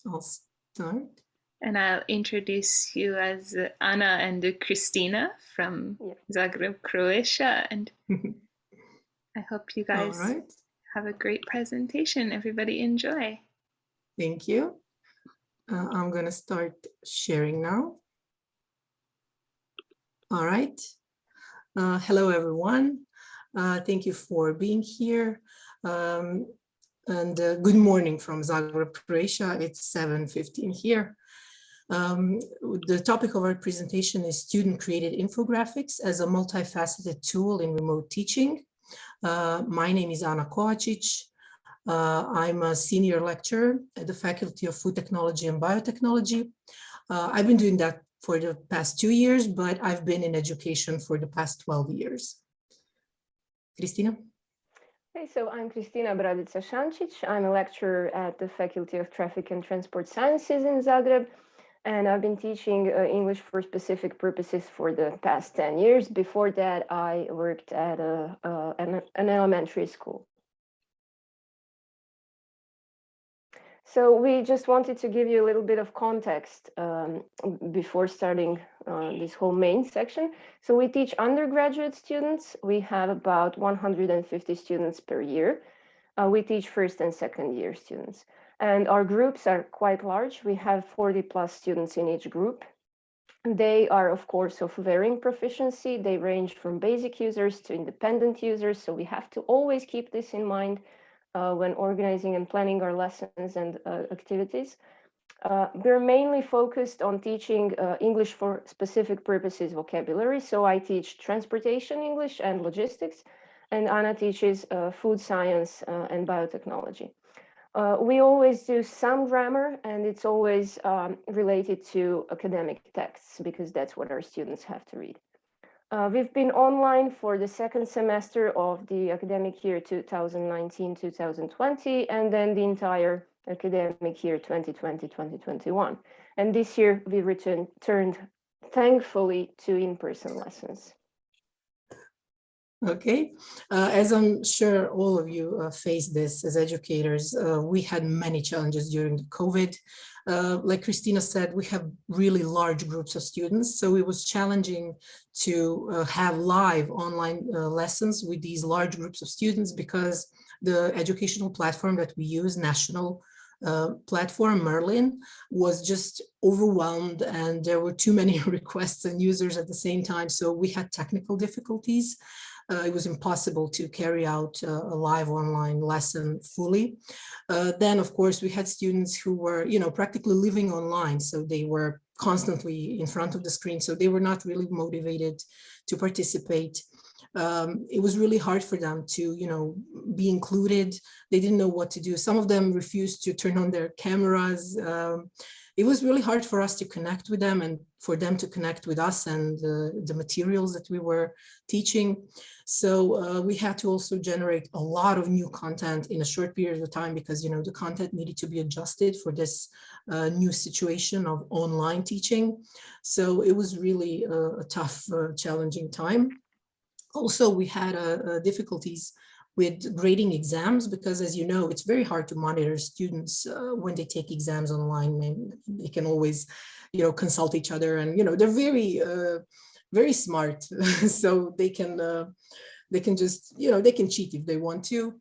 I'll start. And I'll introduce you as Anna and Christina from Zagreb, Croatia. And I hope you guys have a great presentation. Everybody enjoy. Thank you. I'm going to start sharing now. All right. Hello, everyone. Thank you for being here. And good morning from Zagreb, Croatia. It's 7:15 here. The topic of our presentation is student-created infographics as a multifaceted tool in remote teaching. My name is Anna Kovačić. I'm a senior lecturer at the Faculty of Food Technology and Biotechnology. I've been doing that for the past 2 years, but I've been in education for the past 12 years. Kristina? Hey, so I'm Kristina Šančić. I'm a lecturer at the Faculty of Traffic and Transport Sciences in Zagreb, and I've been teaching English for specific purposes for the past 10 years. Before that, I worked at an elementary school. So we just wanted to give you a little bit of context before starting this whole main section. So we teach undergraduate students. We have about 150 students per year. We teach first and second year students. And our groups are quite large. We have 40 plus students in each group. They are, of course, of varying proficiency. They range from basic users to independent users. So we have to always keep this in mind when organizing and planning our lessons and activities. We're mainly focused on teaching English for specific purposes vocabulary. So I teach transportation English and logistics, and Anna teaches food science and biotechnology. We always do some grammar, and it's always related to academic texts because that's what our students have to read. We've been online for the second semester of the academic year 2019-2020, and then the entire academic year 2020-2021. And this year we returned, thankfully, to in-person lessons. Okay, as I'm sure all of you face this as educators, we had many challenges during the COVID. Like Christina said, we have really large groups of students, so it was challenging to have live online lessons with these large groups of students because the educational platform that we use, national platform, Merlin, was just overwhelmed and there were too many requests and users at the same time, so we had technical difficulties. It was impossible to carry out a live online lesson fully. Then, of course, we had students who were, practically living online. So they were constantly in front of the screen. So they were not really motivated to participate. It was really hard for them to, be included. They didn't know what to do. Some of them refused to turn on their cameras. It was really hard for us to connect with them and for them to connect with us and the materials that we were teaching. So we had to also generate a lot of new content in a short period of time because, the content needed to be adjusted for this new situation of online teaching. So it was really a tough, challenging time. Also, we had difficulties with grading exams because, as you know, it's very hard to monitor students when they take exams online. And they can always, consult each other, and they're very, very smart, so they can just, they can cheat if they want to.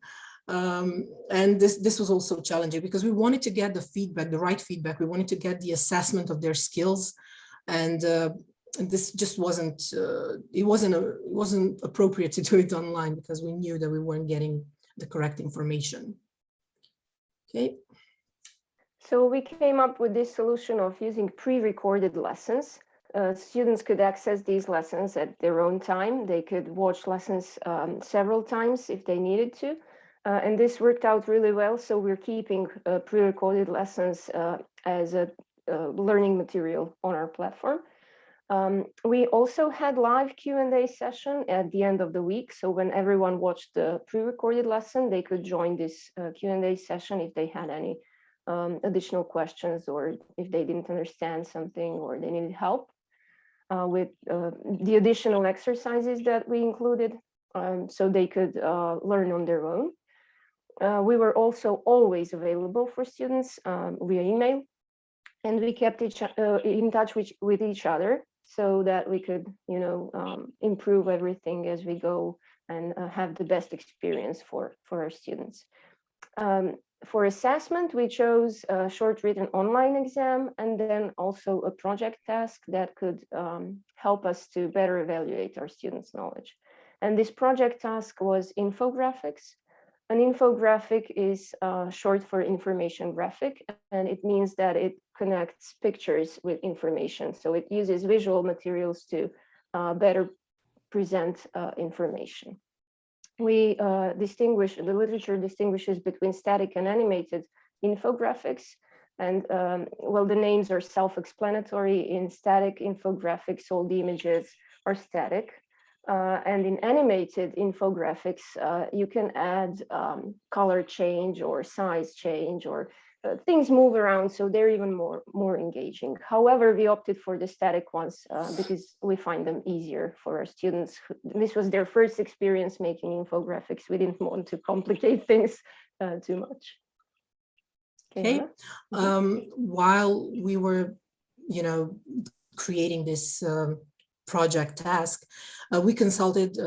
And this was also challenging because we wanted to get the feedback, the right feedback. We wanted to get the assessment of their skills, and this just wasn't it wasn't appropriate to do it online because we knew that we weren't getting the correct information. Okay. So we came up with this solution of using pre-recorded lessons. Students could access these lessons at their own time. They could watch lessons several times if they needed to. And this worked out really well. So we're keeping pre-recorded lessons as a learning material on our platform. We also had live Q&A session at the end of the week. So when everyone watched the pre-recorded lesson, they could join this Q&A session if they had any additional questions or if they didn't understand something or they needed help with the additional exercises that we included, so they could learn on their own. We were also always available for students via email. and we kept in touch with each other so that we could, improve everything as we go and have the best experience for our students. For assessment, we chose a short written online exam and then also a project task that could help us to better evaluate our students' knowledge. And this project task was infographics. An infographic is short for information graphic, and it means that it connects pictures with information. So it uses visual materials to better present information. We the literature distinguishes between static and animated infographics. And well, the names are self-explanatory. In static infographics, all the images are static. And in animated infographics, you can add color change or size change, or things move around, so they're even more engaging. However, we opted for the static ones because we find them easier for our students. This was their first experience making infographics. We didn't want to complicate things too much. Okay. While we were, creating this project task, we consulted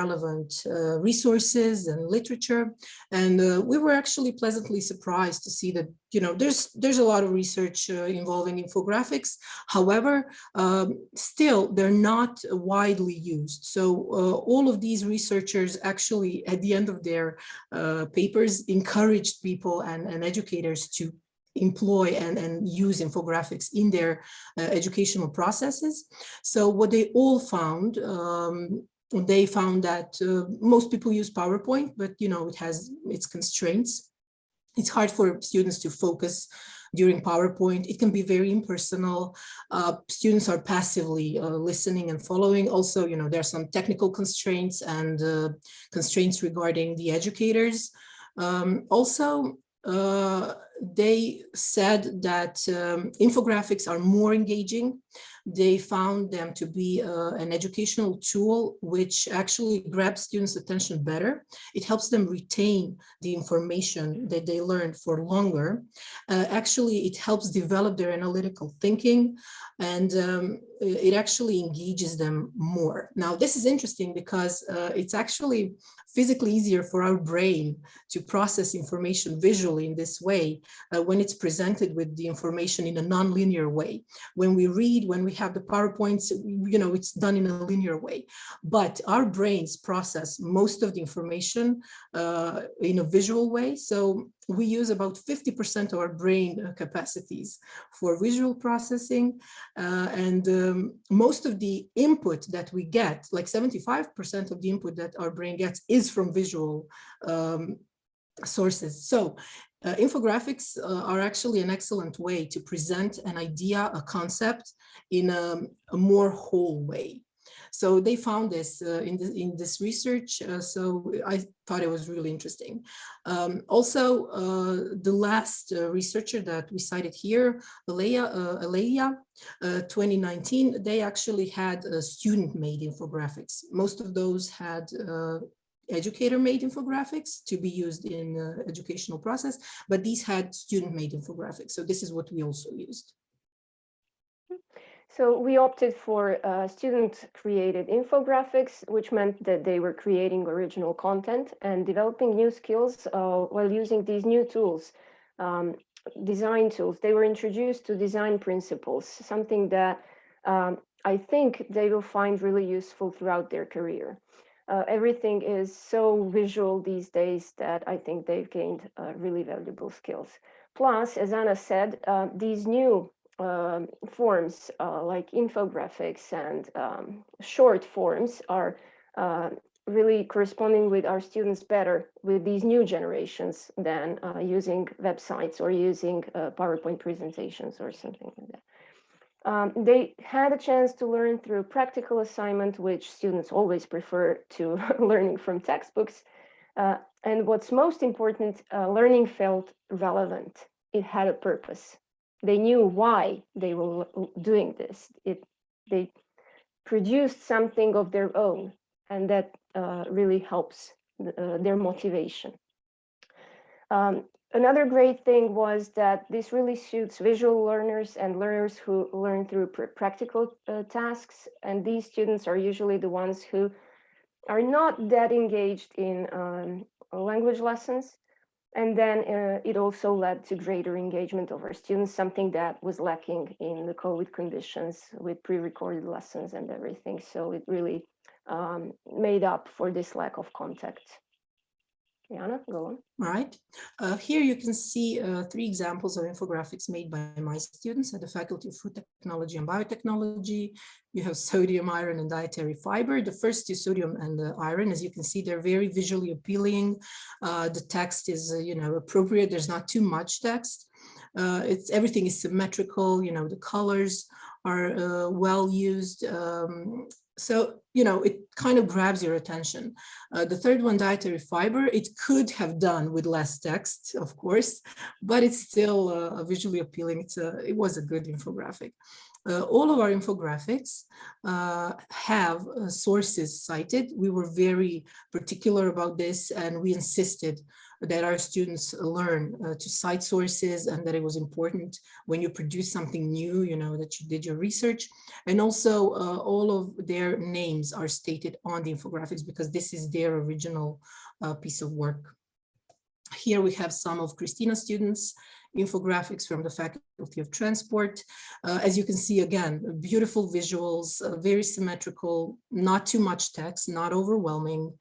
relevant resources and literature, and we were actually pleasantly surprised to see that there's a lot of research involving infographics. However, still they're not widely used. So all of these researchers actually at the end of their papers encouraged people and educators to employ and use infographics in their educational processes. So what they all found, they found that most people use PowerPoint, but it has its constraints. It's hard for students to focus during PowerPoint. It can be very impersonal. Students are passively listening and following. Also, there are some technical constraints and constraints regarding the educators. They said that infographics are more engaging. They found them to be an educational tool which actually grabs students' attention better. It helps them retain the information that they learned for longer. Actually, it helps develop their analytical thinking, and it actually engages them more. Now, this is interesting because it's actually physically easier for our brain to process information visually in this way when it's presented with the information in a non-linear way. When we read, when we have the PowerPoints, it's done in a linear way. But our brains process most of the information in a visual way. So we use about 50% of our brain capacities for visual processing. And most of the input that we get, like 75% of the input that our brain gets, is from visual sources. So infographics are actually an excellent way to present an idea, a concept, in a more whole way. So they found this in this research, so I thought it was really interesting. Also, the last researcher that we cited here, Aleia, 2019, they actually had student-made infographics. Most of those had educator-made infographics to be used in educational process, but these had student-made infographics. So this is what we also used. So we opted for student-created infographics, which meant that they were creating original content and developing new skills while using these new tools, design tools. They were introduced to design principles, something that I think they will find really useful throughout their career. Everything is so visual these days that I think they've gained really valuable skills. Plus, as Anna said, these new forms like infographics and short forms are really corresponding with our students better with these new generations than using websites or using PowerPoint presentations or something like that. They had a chance to learn through practical assignment, which students always prefer to learning from textbooks. And what's most important, learning felt relevant. It had a purpose. They knew why they were doing this. They produced something of their own, and that really helps their motivation. Another great thing was that this really suits visual learners and learners who learn through practical tasks. And these students are usually the ones who are not that engaged in language lessons. And then it also led to greater engagement of our students, something that was lacking in the COVID conditions with pre-recorded lessons and everything. So it really made up for this lack of contact. Jana, go on. All right. Here you can see 3 examples of infographics made by my students at the Faculty of Food Technology and Biotechnology. You have sodium, iron, and dietary fiber. The first 2, sodium and the iron, as you can see, they're very visually appealing. The text is, appropriate. There's not too much text. Everything is symmetrical. The colors are well used. So, it kind of grabs your attention. The third one, dietary fiber, it could have done with less text, of course, but it's still visually appealing. It was a good infographic. All of our infographics have sources cited. We were very particular about this, and we insisted that our students learn to cite sources, and that it was important when you produce something new, that you did your research. And also all of their names are stated on the infographics because this is their original piece of work. Here we have some of Christina's students' infographics from the Faculty of Transport. As you can see, again, beautiful visuals, very symmetrical, not too much text, not overwhelming.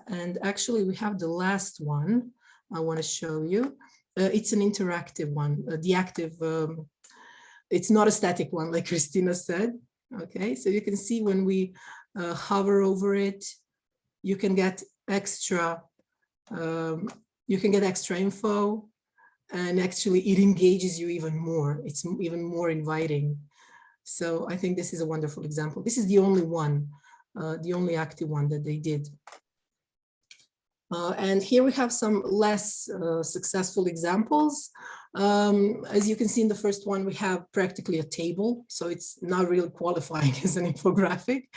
And actually, we have the last one I want to show you. It's an interactive one, the active, it's not a static one, like Christina said. Okay, so you can see when we hover over it, you can get extra info, and actually it engages you even more. It's even more inviting. So I think this is a wonderful example. This is the only one, the only active one that they did. And here we have some less successful examples. As you can see in the first one, we have practically a table, so it's not really qualifying as an infographic.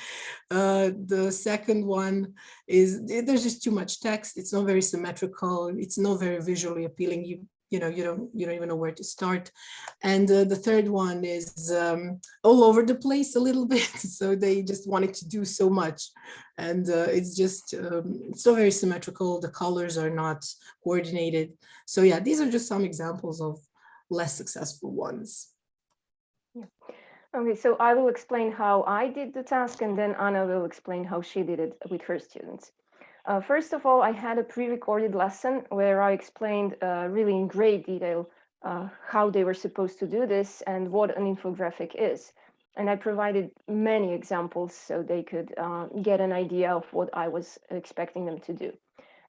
The second one is, there's just too much text. It's not very symmetrical. It's not very visually appealing. You don't even know where to start. And the third one is all over the place a little bit. So they just wanted to do so much. And it's just, it's not very symmetrical. The colors are not coordinated. So yeah, these are just some examples of less successful ones. Yeah. Okay, so I will explain how I did the task, and then Anna will explain how she did it with her students. First of all, I had a pre-recorded lesson where I explained really in great detail how they were supposed to do this and what an infographic is. And I provided many examples so they could get an idea of what I was expecting them to do.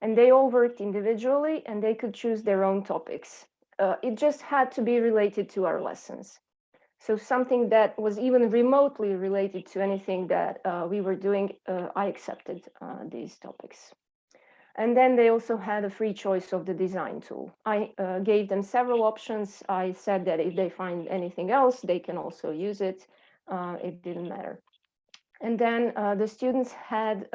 And they all worked individually, and they could choose their own topics. It just had to be related to our lessons. So something that was even remotely related to anything that we were doing, I accepted these topics. And then they also had a free choice of the design tool. I gave them several options. I said that if they find anything else, they can also use it. It didn't matter. And then the students had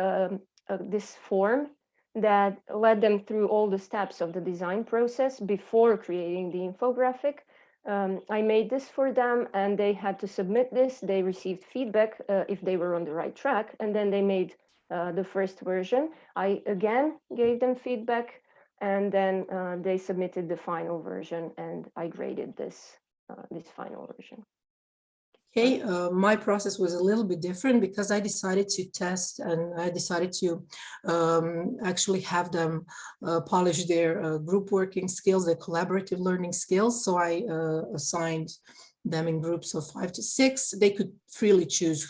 this form that led them through all the steps of the design process before creating the infographic. I made this for them, and they had to submit this. They received feedback if they were on the right track, and then they made the first version. I again gave them feedback, and then they submitted the final version, and I graded this final version. Okay, my process was a little bit different because I decided to test, and I decided to actually have them polish their group working skills, their collaborative learning skills. So I assigned them in groups of 5 to 6. They could freely choose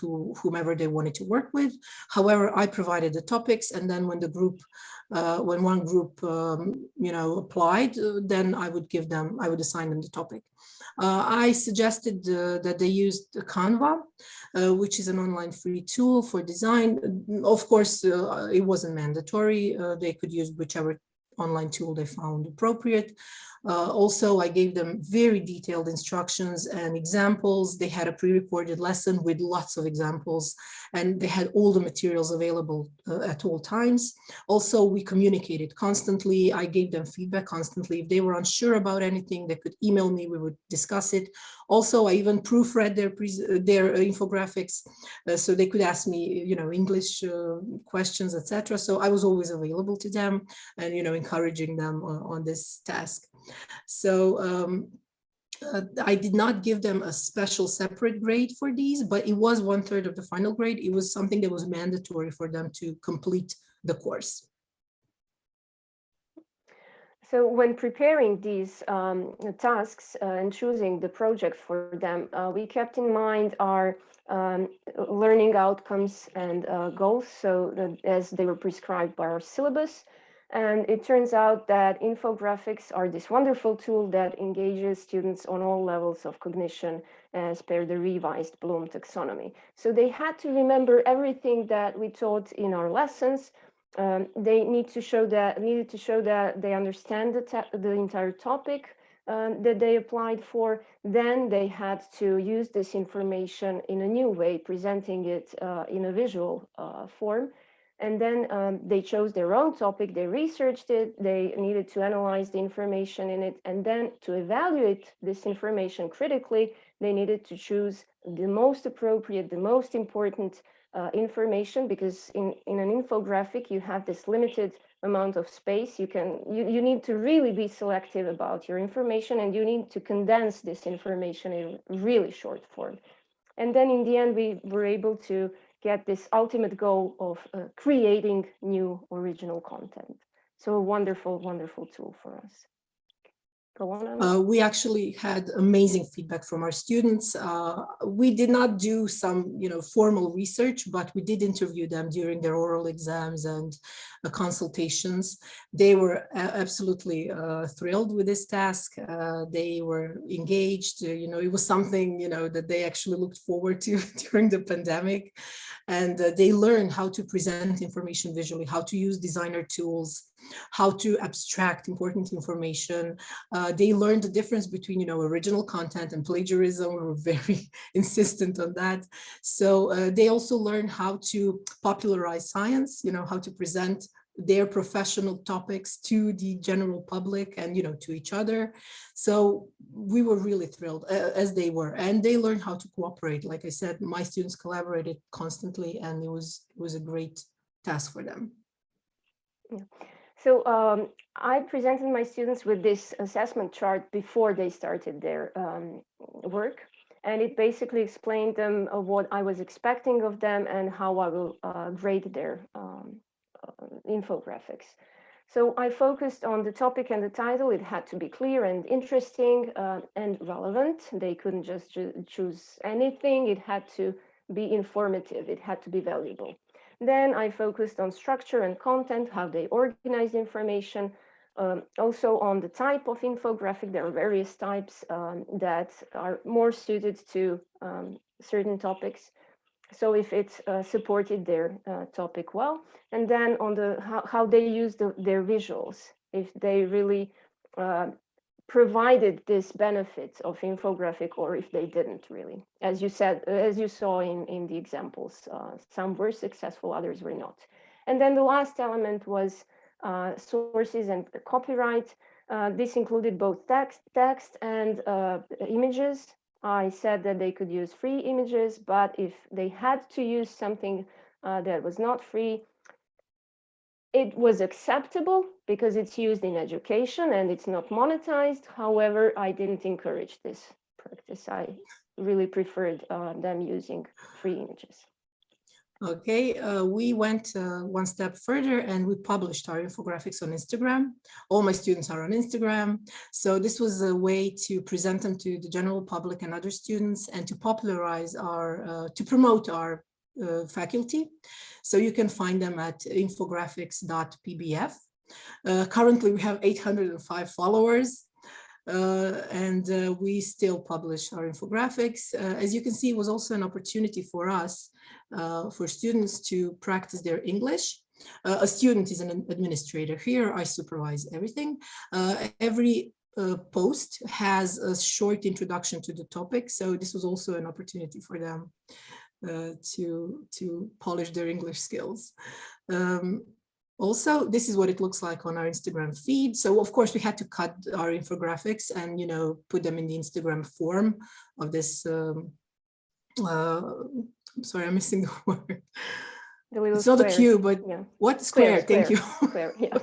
whomever they wanted to work with. However, I provided the topics, and then when the group, when one group, applied, then I would assign them the topic. I suggested that they used Canva, which is an online free tool for design. Of course, it wasn't mandatory. They could use whichever online tool they found appropriate. Also, I gave them very detailed instructions and examples. They had a pre-recorded lesson with lots of examples, and they had all the materials available at all times. Also, we communicated constantly. I gave them feedback constantly. If they were unsure about anything, they could email me, we would discuss it. Also, I even proofread their infographics, so they could ask me, you know, English questions, etc. So I was always available to them and, you know, encouraging them on this task. So I did not give them a special separate grade for these, but it was 1/3 of the final grade. It was something that was mandatory for them to complete the course. So when preparing these tasks and choosing the project for them, we kept in mind our learning outcomes and goals, so as they were prescribed by our syllabus. And it turns out that infographics are this wonderful tool that engages students on all levels of cognition as per the revised Bloom taxonomy. So they had to remember everything that we taught in our lessons. They needed to show that they understand the entire topic that they applied for. Then they had to use this information in a new way, presenting it in a visual form. And then they chose their own topic, they researched it, they needed to analyze the information in it, and then to evaluate this information critically, they needed to choose the most appropriate, the most important information, because in an infographic, you have this limited amount of space. You need to really be selective about your information, and you need to condense this information in really short form. And then in the end, we were able to get this ultimate goal of creating new original content. So a wonderful, wonderful tool for us. Go on. We actually had amazing feedback from our students. We did not do some, you know, formal research, but we did interview them during their oral exams and consultations. They were absolutely thrilled with this task. They were engaged. You know, it was something, you know, that they actually looked forward to during the pandemic. And they learned how to present information visually, how to use designer tools, how to abstract important information. They learned the difference between, you know, original content and plagiarism. We were very insistent on that. So they also learned how to popularize science, you know, how to present their professional topics to the general public and, you know, to each other. So we were really thrilled, as they were, and they learned how to cooperate. Like I said, my students collaborated constantly, and it was a great task for them. Yeah. So I presented my students with this assessment chart before they started their work, and it basically explained them what I was expecting of them and how I will grade their infographics. So I focused on the topic and the title. It had to be clear and interesting and relevant. They couldn't just choose anything. It had to be informative. It had to be valuable. Then I focused on structure and content, how they organize information. Also on the type of infographic. There are various types that are more suited to certain topics. So if it supported their topic well, and then on the how they use their visuals, if they really provided this benefit of infographic, or if they didn't really. As you said, as you saw in the examples, some were successful, others were not. And then the last element was sources and copyright. This included both text and images. I said that they could use free images, but if they had to use something that was not free, it was acceptable because it's used in education and it's not monetized. However, I didn't encourage this practice. I really preferred them using free images. Okay, we went one step further and we published our infographics on Instagram. All my students are on Instagram. So this was a way to present them to the general public and other students, and to popularize our, to promote our faculty. So you can find them at infographics.pbf. Currently we have 805 followers. And we still publish our infographics. As you can see, it was also an opportunity for us, for students to practice their English. A student is an administrator. Here I supervise everything. Every post has a short introduction to the topic, so this was also an opportunity for them to polish their English skills. Also, this is what it looks like on our Instagram feed. So of course we had to cut our infographics and, you know, put them in the Instagram form of this. I'm sorry, I'm missing the word. It's not a cube, but yeah. What? Square, thank you. Square, yeah.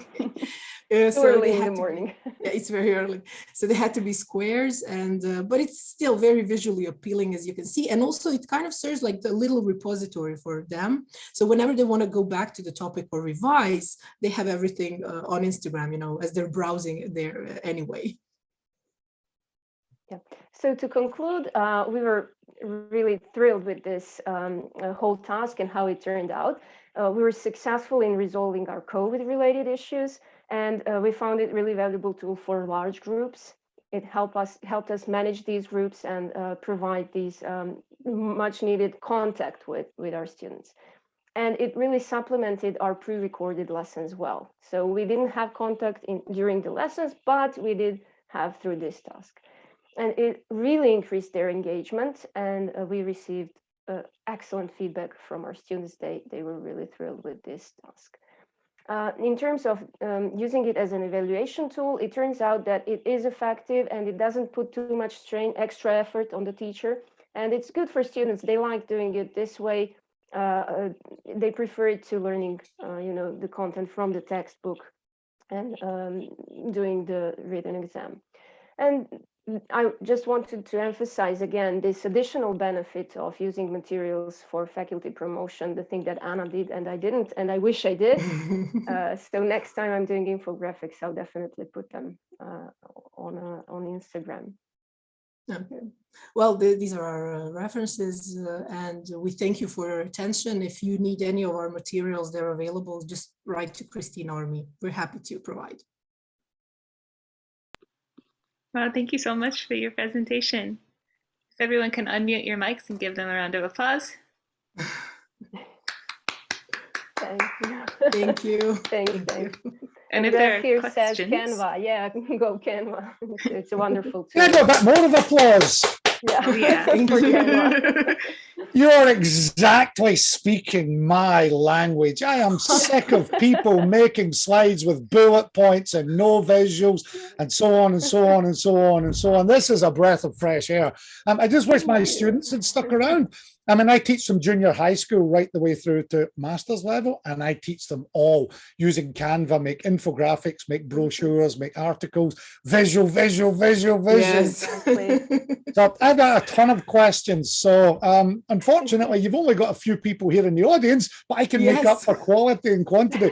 So early in the morning. Yeah, it's very early. So they had to be squares, and but it's still very visually appealing, as you can see. And also it kind of serves like the little repository for them. So whenever they want to go back to the topic or revise, they have everything on Instagram, you know, as they're browsing there anyway. Yeah. So to conclude, we were really thrilled with this whole task and how it turned out. We were successful in resolving our COVID-related issues, and we found it really valuable tool for large groups. It helped us manage these groups and provide these much needed contact with our students. And it really supplemented our pre-recorded lessons well. So we didn't have contact during the lessons, but we did have through this task. And it really increased their engagement, and we received excellent feedback from our students. They were really thrilled with this task. In terms of using it as an evaluation tool, it turns out that it is effective and it doesn't put too much extra effort on the teacher. And it's good for students. They like doing it this way. They prefer it to learning, you know, the content from the textbook and doing the written exam. And I just wanted to emphasize again this additional benefit of using materials for faculty promotion, the thing that Anna did and I didn't, and I wish I did. So next time I'm doing infographics, I'll definitely put them on Instagram. Okay. Well, these are our references, and we thank you for your attention. If you need any of our materials, they're available. Just write to Christina or me. We're happy to provide. Well, thank you so much for your presentation. If everyone can unmute your mics and give them a round of applause. Thank you. Thank you. Thank you. And if there are questions, says Canva. Yeah, go Canva. It's a wonderful tool. Can I do a bit more of applause? Yeah. Oh, yeah. For Canva. You're exactly speaking my language. I am sick of people making slides with bullet points and no visuals and so on and so on and so on and so on. This is a breath of fresh air. I just wish my students had stuck around. I mean, I teach from junior high school right the way through to master's level, and I teach them all using Canva, make infographics, make brochures, make articles, visual. Yes. So I've got a ton of questions. So unfortunately, you've only got a few people here in the audience, but I can make up for quality and quantity.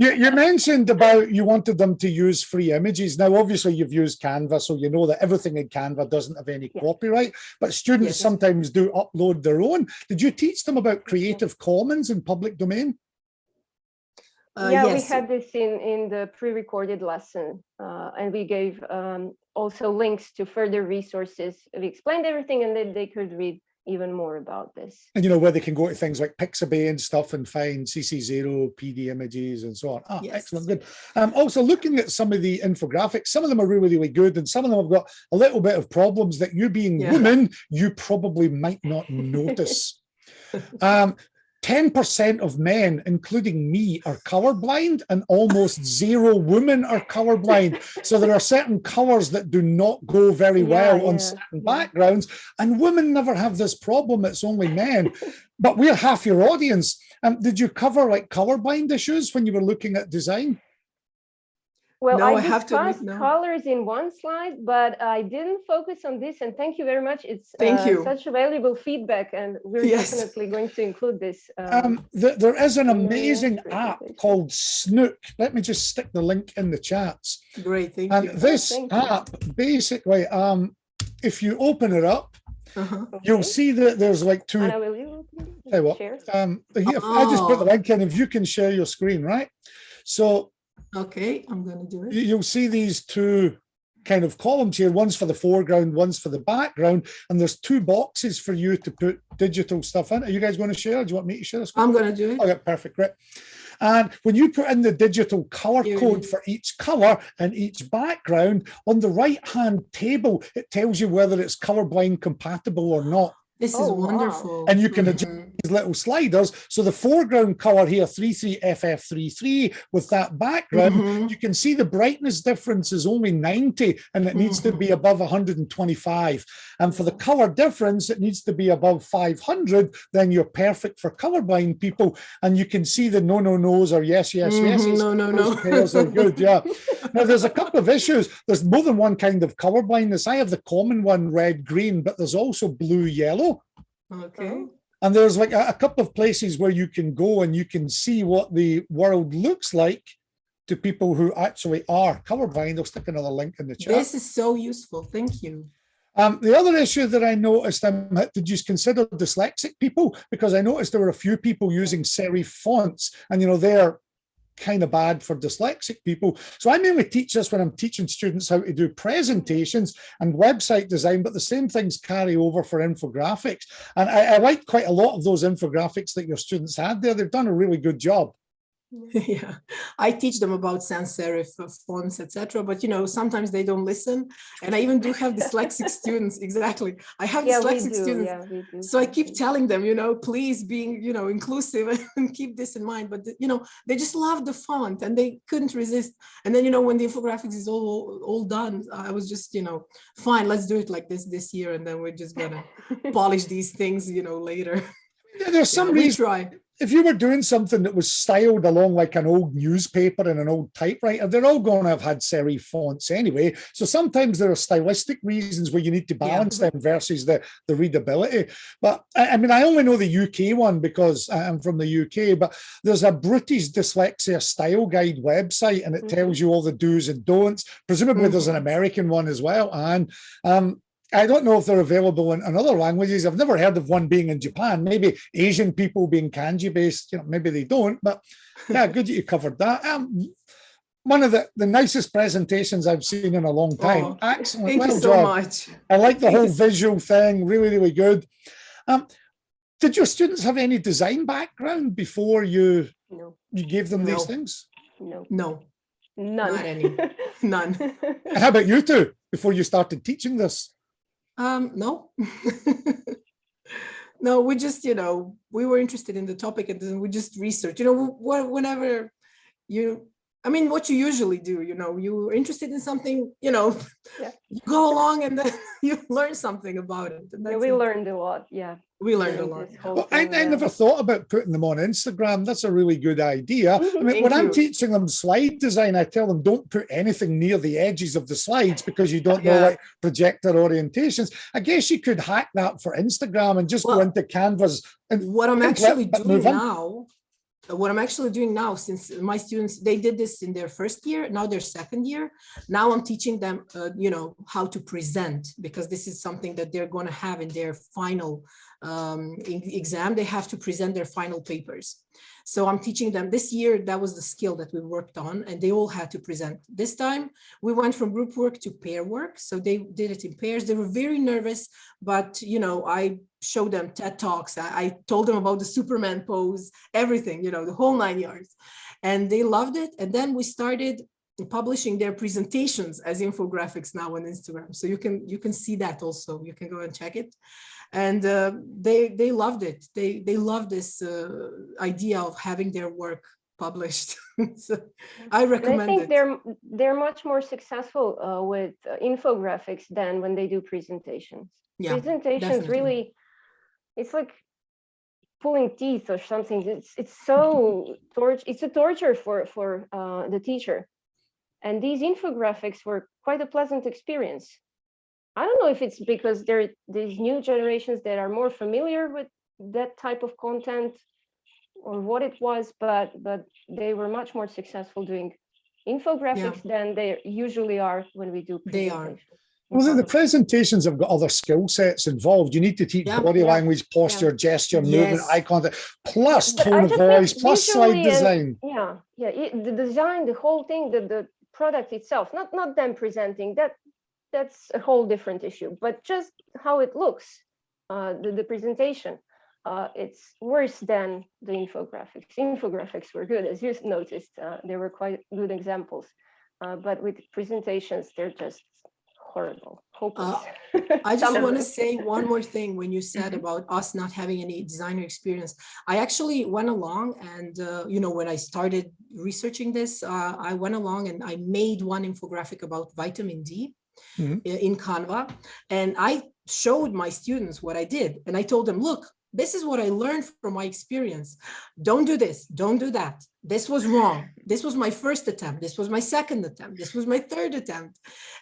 You mentioned about you wanted them to use free images. Now, obviously, you've used Canva, so you know that everything in Canva doesn't have any copyright, but students sometimes do upload their own. Did you teach them about Creative Commons and public domain? Yeah, we had this in the pre-recorded lesson, and we gave also links to further resources. We explained everything, and then they could read even more about this. And you know, where they can go to things like Pixabay and stuff and find CC0, PD images and so on. Ah, excellent, good. Also looking at some of the infographics, some of them are really, really good, and some of them have got a little bit of problems that you being women, you probably might not notice. 10% of men, including me, are colorblind, and almost 0 women are colorblind. So there are certain colors that do not go very well on certain backgrounds, and women never have this problem. It's only men. But we're half your audience. Did you cover like colorblind issues when you were looking at design? Well, I discussed colors in one slide, but I didn't focus on this. And thank you very much. It's such valuable feedback, and we're definitely going to include this. There is an amazing app called Snook. Let me just stick the link in the chats. Great, thank you. This app, basically, if you open it up, you'll see that there's like two. Anna, will you tell you what, I just put the link in. If you can share your screen, right? So. Okay, I'm going to do it. You'll see these two kind of columns here. One's for the foreground, one's for the background, and there's 2 boxes for you to put digital stuff in. Are you guys going to share? Do you want me to share this? I'm going to do it. Okay, perfect, great. And when you put in the digital color code for each color and each background, on the right-hand table, it tells you whether it's colorblind compatible or not. This is wonderful. And you can adjust these little sliders. So the foreground color here, 33FF33, with that background, you can see the brightness difference is only 90 and it needs to be above 125. And for the color difference, it needs to be above 500. Then you're perfect for colorblind people. And you can see the no, no, no's or yes, yes, yeses. No, no, Those no. pairs are good, yeah. Now, there's a couple of issues. There's more than one kind of color blindness. I have the common one, red, green, but there's also blue, yellow. Okay. And there's like a couple of places where you can go and you can see what the world looks like to people who actually are colorblind. I'll stick another link in the chat. This is so useful. Thank you. The other issue that I noticed, did you consider dyslexic people? Because I noticed there were a few people using serif fonts, and they're kind of bad for dyslexic people. So I mainly teach this when I'm teaching students how to do presentations and website design, but the same things carry over for infographics. And I liked quite a lot of those infographics that your students had there. They've done a really good job. Yeah, I teach them about sans serif fonts, etc. But sometimes they don't listen, and I even do have dyslexic students. Exactly, I have dyslexic students, so I keep telling them, please being, inclusive and keep this in mind. But they just love the font and they couldn't resist. And then when the infographics is all done, I was just fine, let's do it like this year, and then we're just gonna polish these things, later. Yeah, there's some reason. Try. If you were doing something that was styled along like an old newspaper and an old typewriter, they're all going to have had serif fonts anyway. So sometimes there are stylistic reasons where you need to balance them versus the readability. But I mean, I only know the UK one because I'm from the UK, but there's a British dyslexia style guide website and it tells you all the do's and don'ts. Presumably there's an American one as well. And I don't know if they're available in other languages. I've never heard of one being in Japan. Maybe Asian people being kanji based, maybe they don't, but yeah, good that you covered that. One of the nicest presentations I've seen in a long time. Oh, excellent. Thank you so much. I like the whole visual thing. Really, really good. Did your students have any design background before you gave them these things? No. None. Not any. None. And how about you two before you started teaching this? No. No, we just, we were interested in the topic and then we just researched, whenever what you usually do, you're interested in something, you go along and then you learn something about it. And we learned a lot. Yeah. We learned a lot. Well, I never thought about putting them on Instagram. That's a really good idea. I mean, when I'm teaching them slide design, I tell them don't put anything near the edges of the slides because you don't know like projector orientations. I guess you could hack that for Instagram and just go into Canvas. And what I'm actually doing now, since my students, they did this in their first year, now their second year. Now I'm teaching them, how to present, because this is something that they're going to have in their final exam. They have to present their final papers. So I'm teaching them this year. That was the skill that we worked on, and they all had to present. This time we went from group work to pair work. So they did it in pairs. They were very nervous, but I showed them TED Talks. I told them about the Superman pose, everything, the whole 9 yards, and they loved it. And then we started publishing their presentations as infographics now on Instagram. So you can see that also. You can go and check it. And they loved it. They love this idea of having their work published. So I recommend it. I think they're much more successful with infographics than when they do presentations. Yeah, presentations definitely. Really, it's like pulling teeth or something. It's so it's a torture for the teacher. And these infographics were quite a pleasant experience. I don't know if it's because there are these new generations that are more familiar with that type of content or what it was, but they were much more successful doing infographics than they usually are when we do presentations. They are. Well, the presentations have got other skill sets involved. You need to teach body language, posture, gesture, movement, eye contact, plus tone of voice, plus slide design. The design, the whole thing, the product itself, not them presenting. that's a whole different issue. But just how it looks, the presentation, it's worse than the infographics. Infographics were good, as you noticed. They were quite good examples. But with presentations, they're just horrible, hopeless. I just want to say one more thing. When you said about us not having any designer experience, I actually went along and, you know, when I started researching this, I went along and I made one infographic about vitamin D in Canva. And I showed my students what I did. And I told them, look, this is what I learned from my experience. Don't do this. Don't do that. This was wrong. This was my first attempt. This was my second attempt. This was my third attempt.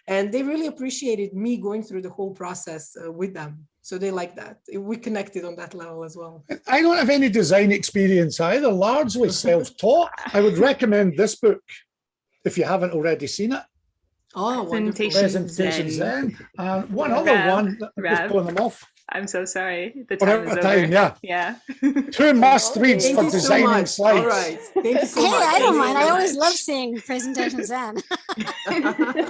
And they really appreciated me going through the whole process with them. So they like that. We connected on that level as well. I don't have any design experience either, largely self-taught. I would recommend this book if you haven't already seen it. Oh, Presentation Zen. And one other one, just pulling them off. I'm so sorry. The time is over. Yeah. 2 must-reads for designing slides. All right. Thank you so much. Hey, I don't mind. I always love seeing presentations then.